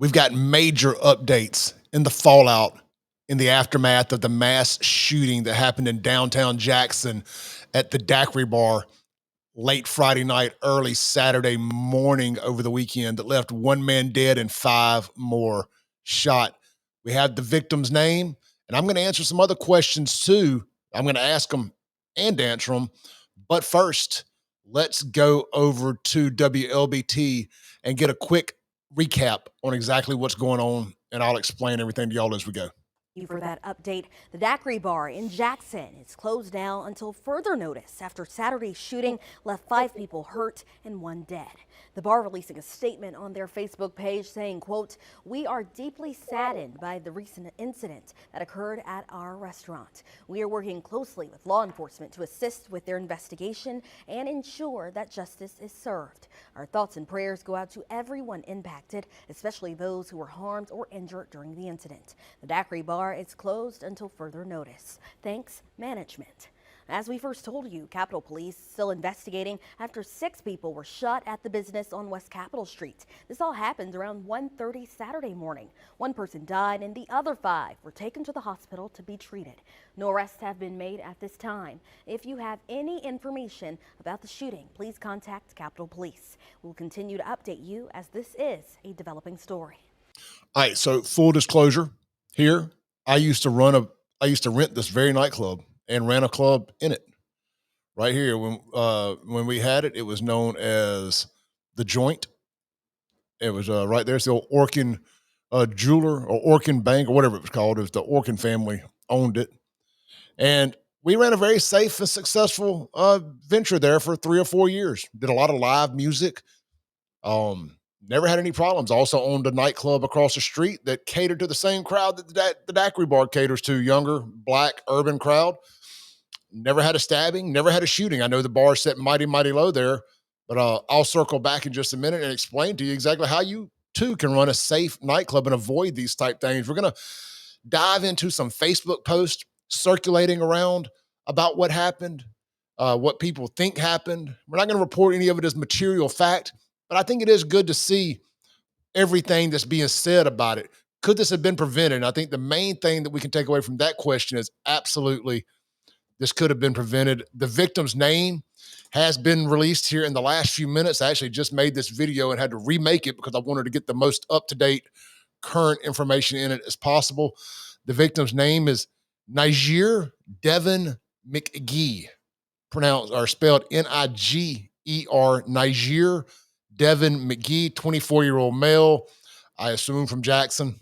We've got major updates in the fallout in the aftermath of the mass shooting that happened in downtown Jackson at the Daiquiri Bar late Friday night, early Saturday morning over the weekend that left one man dead and five more shot. We have the victim's name, and I'm going to answer some other questions too. I'm going to ask them and answer them. But first, let's go over to WLBT and get a quick recap on exactly what's going on, and I'll explain everything to y'all as we go. For that update, the Daiquiri Bar in Jackson is closed now until further notice after Saturday's shooting left 5 people hurt and 1 dead. The bar releasing a statement on their Facebook page saying, quote, "We are deeply saddened by the recent incident that occurred at our restaurant. We are working closely with law enforcement to assist with their investigation and ensure that justice is served. Our thoughts and prayers go out to everyone impacted, especially those who were harmed or injured during the incident. The Daiquiri Bar is closed until further notice. Thanks, management." As we first told you, Capitol Police still investigating after 6 people were shot at the business on West Capitol Street. This all happened around 1:30 Saturday morning. 1 person died and the other 5 were taken to the hospital to be treated. No arrests have been made at this time. If you have any information about the shooting, please contact Capitol Police. We'll continue to update you as this is a developing story. All right, so full disclosure here, I used to rent this very nightclub and ran a club in it. Right here, when we had it, it was known as the Joint. It was right there. It's the old Orkin jeweler or Orkin Bank or whatever it was called. It was the Orkin family owned it, and we ran a very safe and successful venture there for 3 or 4 years. Did a lot of live music. Never had any problems. Also owned a nightclub across the street that catered to the same crowd that the Daiquiri Bar caters to, younger, black, urban crowd. Never had a stabbing, never had a shooting. I know the bar set mighty, mighty low there, but I'll circle back in just a minute and explain to you exactly how you too can run a safe nightclub and avoid these type things. We're going to dive into some Facebook posts circulating around about what happened, what people think happened. We're not going to report any of it as material fact, but I think it is good to see everything that's being said about it. Could this have been prevented? And I think the main thing that we can take away from that question is absolutely this could have been prevented. The victim's name has been released here in the last few minutes. I actually just made this video and had to remake it because I wanted to get the most up-to-date current information in it as possible. The victim's name is Niger Devin McGee, pronounced or spelled Niger, Niger Devin McGee, 24-year-old male, I assume from Jackson.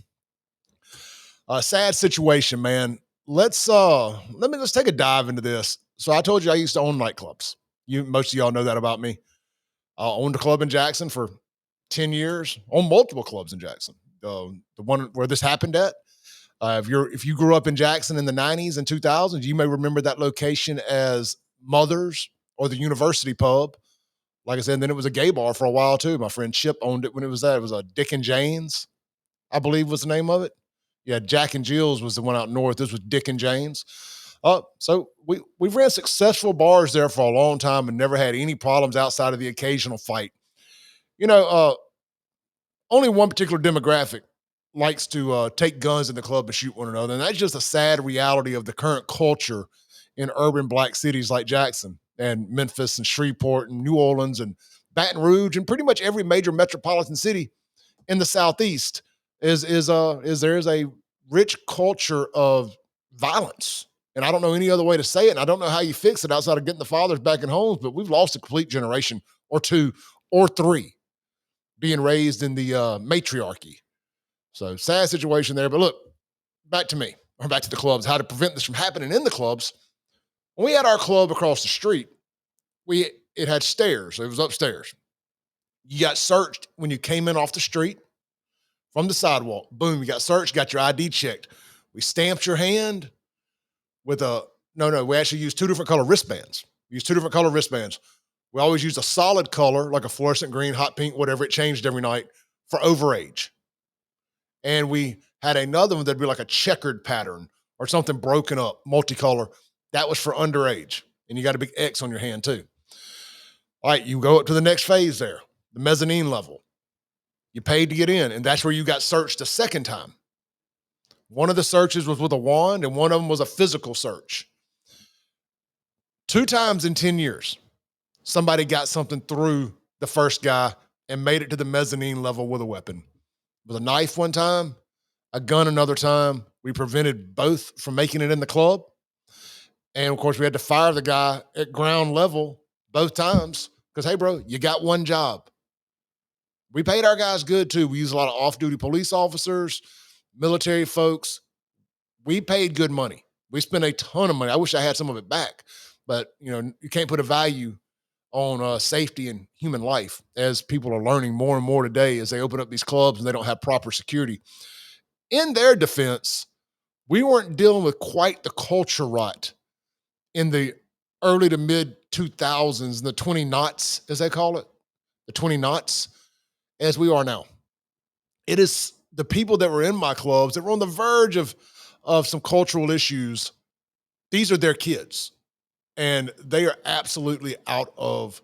A sad situation, man. Let's take a dive into this. So I told you I used to own nightclubs. Most of y'all know that about me. I owned a club in Jackson for 10 years, owned multiple clubs in Jackson. The one where this happened at, if you grew up in Jackson in the 90s and 2000s, you may remember that location as Mother's or the University Pub. Like I said, and then it was a gay bar for a while too. My friend Chip owned it when it was that. It was a Dick and Jane's, I believe was the name of it. Yeah, Jack and Jill's was the one out north. This was Dick and Jane's. So we ran successful bars there for a long time and never had any problems outside of the occasional fight. Only one particular demographic likes to take guns in the club and shoot one another, and that's just a sad reality of the current culture in urban black cities like Jackson and Memphis and Shreveport and New Orleans and Baton Rouge and pretty much every major metropolitan city in the Southeast is there is a rich culture of violence. And I don't know any other way to say it. And I don't know how you fix it outside of getting the fathers back in homes, but we've lost a complete generation or 2 or 3 being raised in the matriarchy. So sad situation there. But look, back to me, or back to the clubs, how to prevent this from happening in the clubs. When we had our club across the street, it had stairs. So it was upstairs. You got searched when you came in off the street from the sidewalk. Boom, you got searched, got your ID checked. We stamped your hand with we actually used 2 different color wristbands. We used 2 different color wristbands. We always used a solid color, like a fluorescent green, hot pink, whatever. It changed every night for overage. And we had another one that'd be like a checkered pattern or something broken up, multicolor. That was for underage. And you got a big X on your hand too. All right, you go up to the next phase there, the mezzanine level. You paid to get in, and that's where you got searched a second time. One of the searches was with a wand, and one of them was a physical search. 2 times in 10 years, somebody got something through the first guy and made it to the mezzanine level with a weapon. With a knife one time, a gun another time. We prevented both from making it in the club. And of course, we had to fire the guy at ground level both times because, hey, bro, you got one job. We paid our guys good too. We used a lot of off-duty police officers, military folks. We paid good money. We spent a ton of money. I wish I had some of it back, but you can't put a value on safety and human life, as people are learning more and more today as they open up these clubs and they don't have proper security. In their defense, we weren't dealing with quite the culture rot in the early to mid 2000s, the 20 knots, as they call it, the 20 knots, as we are now. It is the people that were in my clubs that were on the verge of some cultural issues. These are their kids, and they are absolutely out of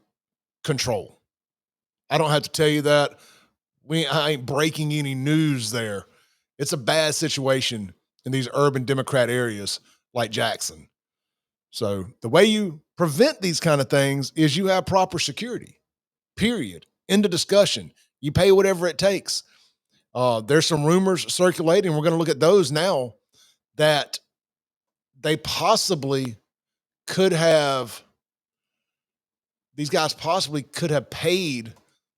control. I don't have to tell you that. I ain't breaking any news there. It's a bad situation in these urban Democrat areas like Jackson. So the way you prevent these kind of things is you have proper security, period. End of discussion. You pay whatever it takes. There's some rumors circulating. We're going to look at those now that they possibly could have, these guys possibly could have paid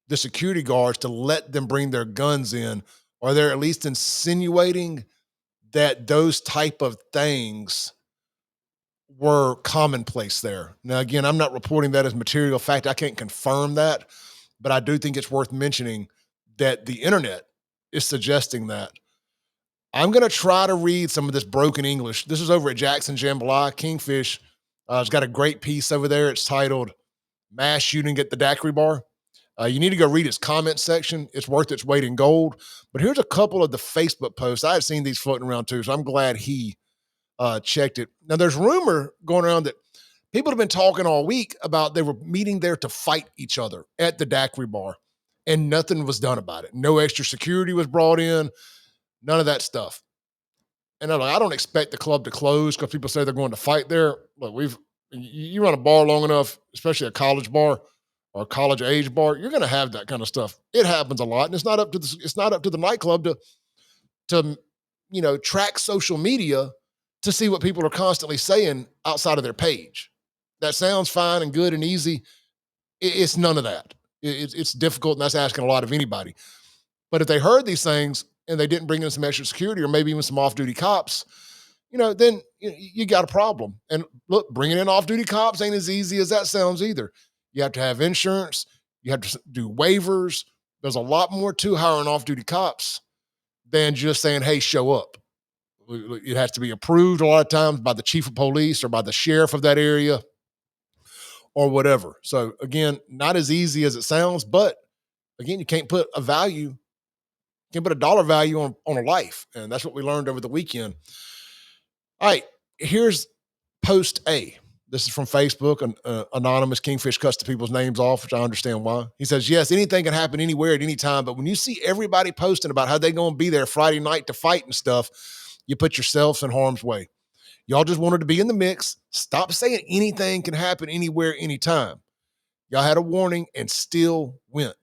the security guards to let them bring their guns in, or they're at least insinuating that those type of things were commonplace there. Now, again, I'm not reporting that as material fact. I can't confirm that, but I do think it's worth mentioning that the internet is suggesting that. I'm going to try to read some of this broken English. This is over at Jackson Jambalaya. Kingfish has got a great piece over there. It's titled Mass Shooting at the Daiquiri Bar. You need to go read his comment section. It's worth its weight in gold. But here's a couple of the Facebook posts. I had seen these floating around too, so I'm glad he checked it. Now, there's rumor going around that people have been talking all week about they were meeting there to fight each other at the Daiquiri Bar, and nothing was done about it. No extra security was brought in, none of that stuff. And I'm like, I don't expect the club to close because people say they're going to fight there. Look, you run a bar long enough, especially a college bar or a college age bar, you're going to have that kind of stuff. It happens a lot, and it's not up to the nightclub to track social media to see what people are constantly saying outside of their page. That sounds fine and good and easy. It's none of that. It's difficult, and that's asking a lot of anybody. But if they heard these things and they didn't bring in some extra security or maybe even some off-duty cops, then you got a problem. And look, bringing in off-duty cops ain't as easy as that sounds either. You have to have insurance. You have to do waivers. There's a lot more to hiring off-duty cops than just saying, hey, show up. It has to be approved a lot of times by the chief of police or by the sheriff of that area or whatever. So again, not as easy as it sounds, but again, you can't put a dollar value on a life. And that's what we learned over the weekend. All right, here's post A. This is from Facebook. Anonymous Kingfish cuts the people's names off, which I understand why. He says, yes, anything can happen anywhere at any time, but when you see everybody posting about how they're going to be there Friday night to fight and stuff, you put yourselves in harm's way. Y'all just wanted to be in the mix. Stop saying anything can happen anywhere, anytime. Y'all had a warning and still went.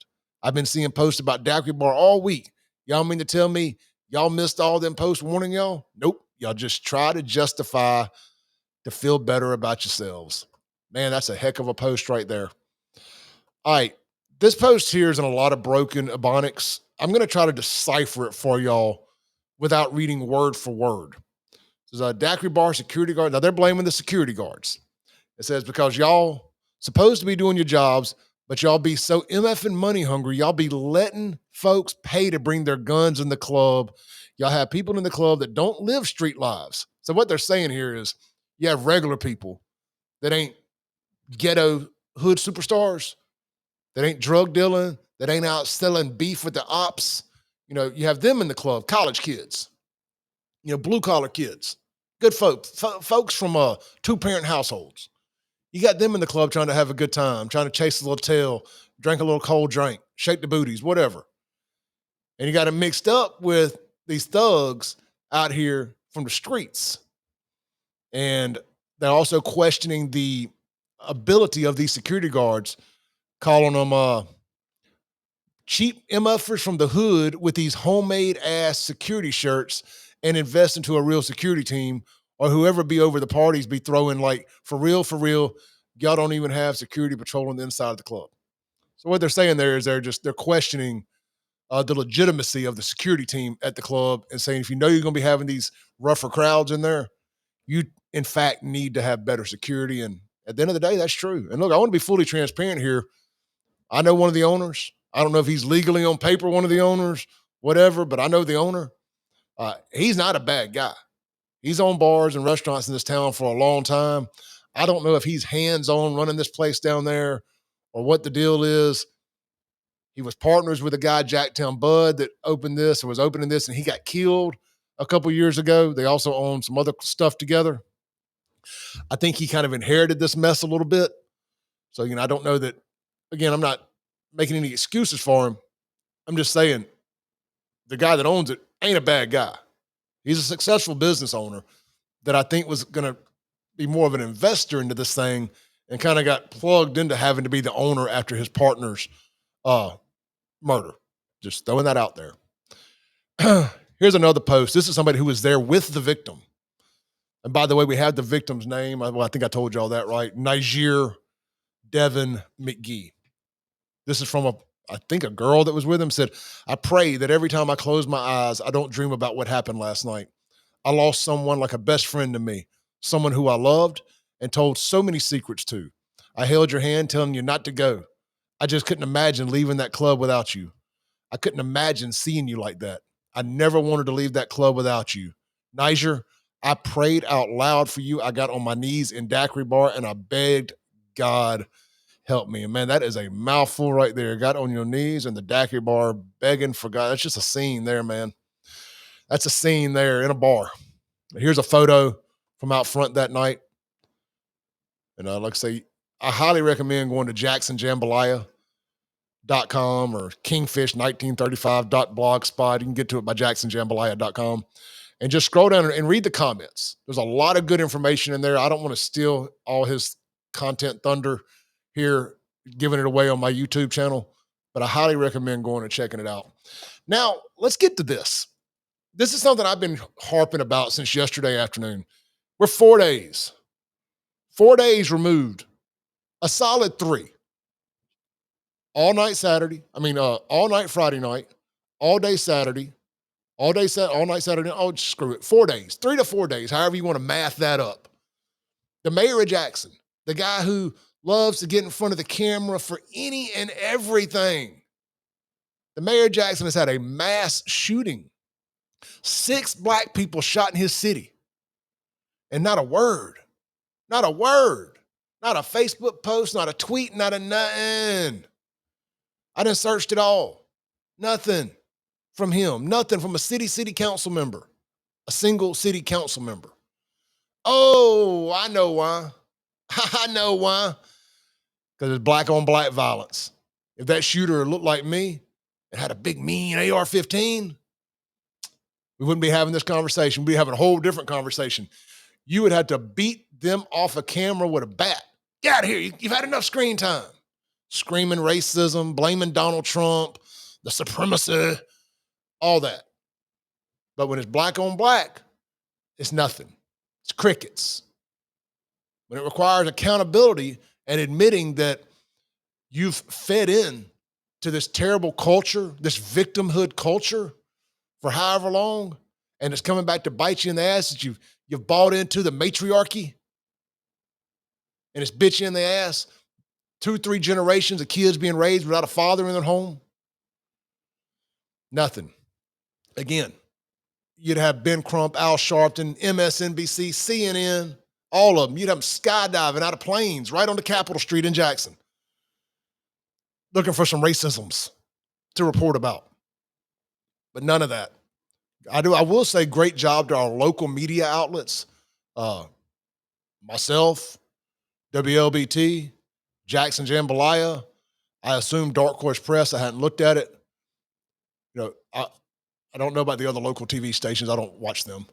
I've been seeing posts about Daiquiri Bar all week. Y'all mean to tell me y'all missed all them posts warning y'all? Nope. Y'all just try to justify to feel better about yourselves. Man, that's a heck of a post right there. All right. This post here is in a lot of broken Ebonics. I'm going to try to decipher it for y'all without reading word for word. There's a Daiquiri Bar security guard. Now, they're blaming the security guards. It says, because y'all supposed to be doing your jobs, but y'all be so MFing money hungry, y'all be letting folks pay to bring their guns in the club. Y'all have people in the club that don't live street lives. So what they're saying here is you have regular people that ain't ghetto hood superstars, that ain't drug dealing, that ain't out selling beef with the ops. You have them in the club, college kids, blue collar kids, good folks from 2-parent households. You got them in the club trying to have a good time, trying to chase a little tail, drink a little cold drink, shake the booties, whatever. And he got him mixed up with these thugs out here from the streets. And they're also questioning the ability of these security guards, calling them cheap MFers from the hood with these homemade ass security shirts and invest into a real security team, or whoever be over the parties be throwing like, for real, y'all don't even have security patrolling the inside of the club. So what they're saying there is they're questioning the legitimacy of the security team at the club and saying, if you know you're going to be having these rougher crowds in there, you in fact need to have better security. And at the end of the day, that's true. And look, I want to be fully transparent here. I know one of the owners. I don't know if he's legally on paper one of the owners, whatever, but I know the owner. He's not a bad guy. He's owned bars and restaurants in this town for a long time. I don't know if he's hands-on running this place down there or what the deal is. He was partners with a guy, Jacktown Bud, that opened this and was opening this, and he got killed a couple years ago. They also owned some other stuff together. I think he kind of inherited this mess a little bit. So, I don't know that, again, I'm not making any excuses for him. I'm just saying the guy that owns it ain't a bad guy. He's a successful business owner that I think was going to be more of an investor into this thing and kind of got plugged into having to be the owner after his partner's murder. Just throwing that out there. Here's another post. This is somebody who was there with the victim. And by the way, we have the victim's name. Well, I think I told y'all that, right? Niger Devin McGee. This is from I think a girl that was with him, said, I pray that every time I close my eyes, I don't dream about what happened last night. I lost someone like a best friend to me, someone who I loved and told so many secrets to. I held your hand telling you not to go. I just couldn't imagine leaving that club without you. I couldn't imagine seeing you like that. I never wanted to leave that club without you. Niger, I prayed out loud for you. I got on my knees in Daiquiri Bar and I begged God help me. And man, that is a mouthful right there. Got on your knees in the Daiquiri Bar begging for God. That's just a scene there, man. That's a scene there in a bar. Here's a photo from out front that night. And like I say, I highly recommend going to jacksonjambalaya.com or kingfish1935.blogspot. You can get to it by jacksonjambalaya.com. And just scroll down and read the comments. There's a lot of good information in there. I don't want to steal all his content thunder here, giving it away on my YouTube channel, but I highly recommend going and checking it out. Now, let's get to this. This is something I've been harping about since yesterday afternoon. We're 4 days removed, a solid 3. All night Friday night, all day Saturday, all night Saturday. Oh, screw it. 4 days, 3 to 4 days, however you want to math that up. The mayor of Jackson, the guy who loves to get in front of the camera for any and everything. The mayor of Jackson has had a mass shooting. 6 black people shot in his city. And not a word, not a Facebook post, not a tweet, not a nothing. I done searched it all. Nothing from him, nothing from a city council member, a single city council member. Oh, I know why. I know why. Because it's black on black violence. If that shooter looked like me and had a big mean AR-15, we wouldn't be having this conversation. We'd be having a whole different conversation. You would have to beat them off a camera with a bat. Get out of here. You've had enough screen time. Screaming racism, blaming Donald Trump, the supremacy, all that. But when it's black on black, it's nothing. It's crickets. When it requires accountability and admitting that you've fed in to this terrible culture, this victimhood culture for however long, and it's coming back to bite you in the ass that you've bought into the matriarchy, and it's bit you in the ass. 2-3 generations of kids being raised without a father in their home. Nothing. Again, you'd have Ben Crump, Al Sharpton, MSNBC, CNN, all of them. You'd have them skydiving out of planes right onto Capitol Street in Jackson, looking for some racisms to report about. But none of that. I will say great job to our local media outlets. Myself, WLBT, Jackson Jambalaya. I assume Dark Horse Press. I hadn't looked at it. You know, I don't know about the other local TV stations. I don't watch them.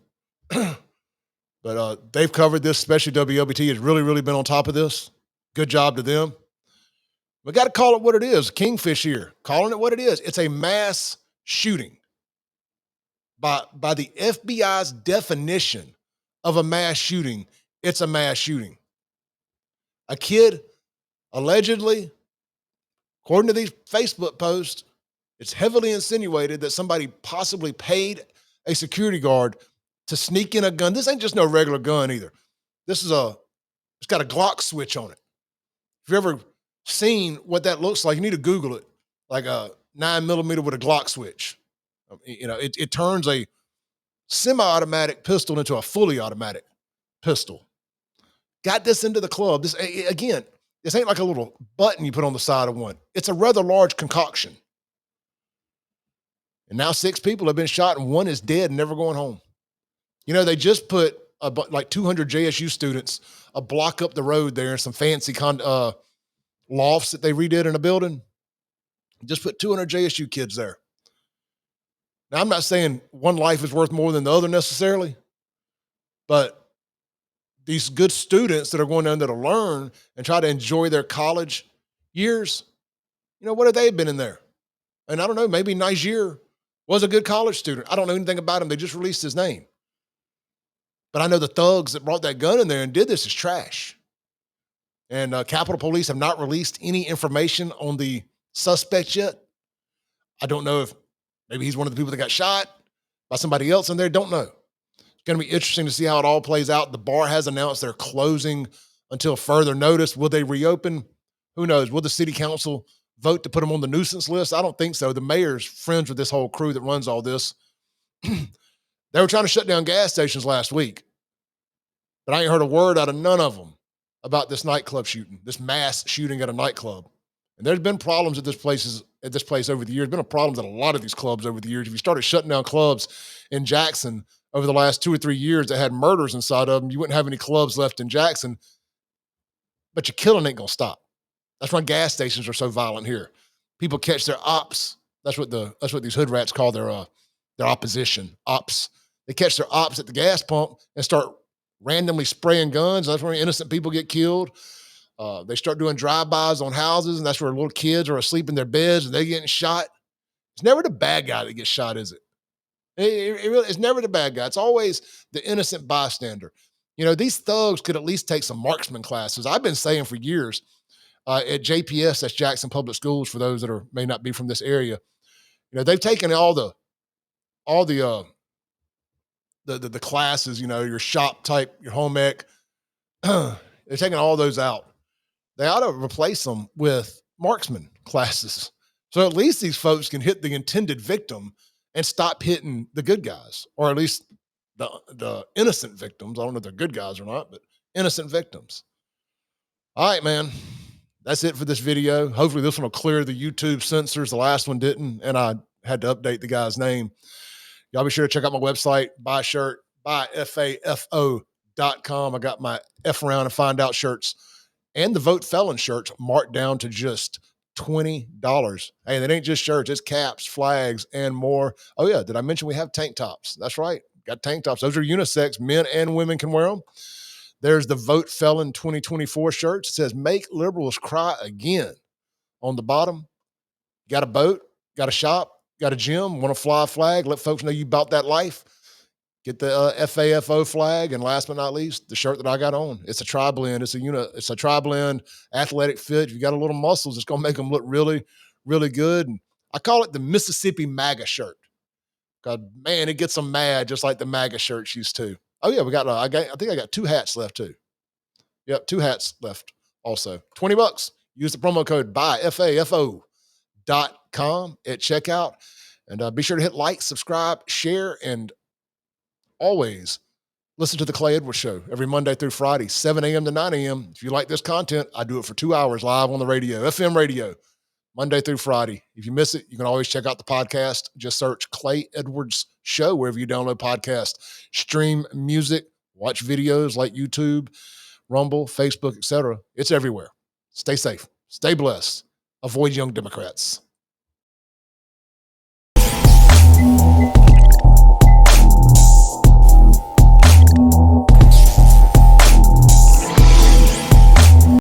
But they've covered this, especially WLBT has really, really been on top of this. Good job to them. We got to call it what it is. Kingfish here, calling it what it is. It's a mass shooting. By the FBI's definition of a mass shooting, it's a mass shooting. A kid allegedly, according to these Facebook posts, it's heavily insinuated that somebody possibly paid a security guard to sneak in a gun. This ain't just no regular gun either. It's got a Glock switch on it. If you've ever seen what that looks like, you need to Google it. Like a 9mm with a Glock switch. You know, it turns a semi-automatic pistol into a fully automatic pistol. Got this into the club. This again, this ain't like a little button you put on the side of one. It's a rather large concoction. And now 6 people have been shot and 1 is dead and never going home. You know, they just put like 200 JSU students a block up the road there in some fancy lofts that they redid in a building. Just put 200 JSU kids there. Now, I'm not saying one life is worth more than the other necessarily, but these good students that are going down there to learn and try to enjoy their college years, you know, what have they been in there? And I don't know, maybe Niger was a good college student. I don't know anything about him. They just released his name. But I know the thugs that brought that gun in there and did this is trash. And Capitol Police have not released any information on the suspect yet. I don't know if maybe he's one of the people that got shot by somebody else in there. Don't know. It's going to be interesting to see how it all plays out. The bar has announced they're closing until further notice. Will they reopen? Who knows? Will the city council vote to put them on the nuisance list? I don't think so. The mayor's friends with this whole crew that runs all this. They were trying to shut down gas stations last week, but I ain't heard a word out of none of them about this nightclub shooting, this mass shooting at a nightclub. And there's been problems at this place over the years. Been a problems at a lot of these clubs over the years. If you started shutting down clubs in Jackson over the last 2 or 3 years that had murders inside of them, you wouldn't have any clubs left in Jackson. But your killing ain't gonna stop. That's why gas stations are so violent here. People catch their ops. That's what these hood rats call their opposition, ops. They catch their ops at the gas pump and start randomly spraying guns. That's where innocent people get killed. They start doing drive-bys on houses, and that's where little kids are asleep in their beds and they're getting shot. It's never the bad guy that gets shot, is it? It's never the bad guy. It's always the innocent bystander. You know, these thugs could at least take some marksman classes. I've been saying for years at JPS, that's Jackson Public Schools, for those that may not be from this area. You know, they've taken all the classes, you know, your shop type, your home ec. They're taking all those out. They ought to replace them with marksman classes. So at least these folks can hit the intended victim and stop hitting the good guys, or at least the innocent victims. I don't know if they're good guys or not, but innocent victims. All right, man. That's it for this video. Hopefully this one will clear the YouTube censors. The last one didn't, and I had to update the guy's name. Y'all be sure to check out my website, buy a shirt, buyfafo.com. I got my F around and find out shirts and the Vote Felon shirts marked down to just $20. Hey, that ain't just shirts. It's caps, flags, and more. Oh, yeah. Did I mention we have tank tops? That's right. Got tank tops. Those are unisex. Men and women can wear them. There's the Vote Felon 2024 shirt. It says, "Make liberals cry again." On the bottom, got a boat, got a shop, got a gym, want to fly a flag, let folks know you bought that life. Get the FAFO flag, and last but not least, the shirt that I got on. It's a tri-blend. It's a tri-blend athletic fit. If you got a little muscles, it's gonna make them look really, really good. And I call it the Mississippi MAGA shirt. God, man, it gets them mad just like the MAGA shirts used to. Oh yeah, I think I got 2 hats left too. Yep, 2 hats left. Also, $20. Use the promo code BUYFAFO.com at checkout, and be sure to hit like, subscribe, share, and always listen to the Clay Edwards Show every Monday through Friday, 7 a.m. to 9 a.m. If you like this content, I do it for 2 hours live on the radio, FM radio, Monday through Friday. If you miss it, you can always check out the podcast. Just search Clay Edwards Show wherever you download podcasts. Stream music, watch videos like YouTube, Rumble, Facebook, etc. It's everywhere. Stay safe. Stay blessed. Avoid young Democrats.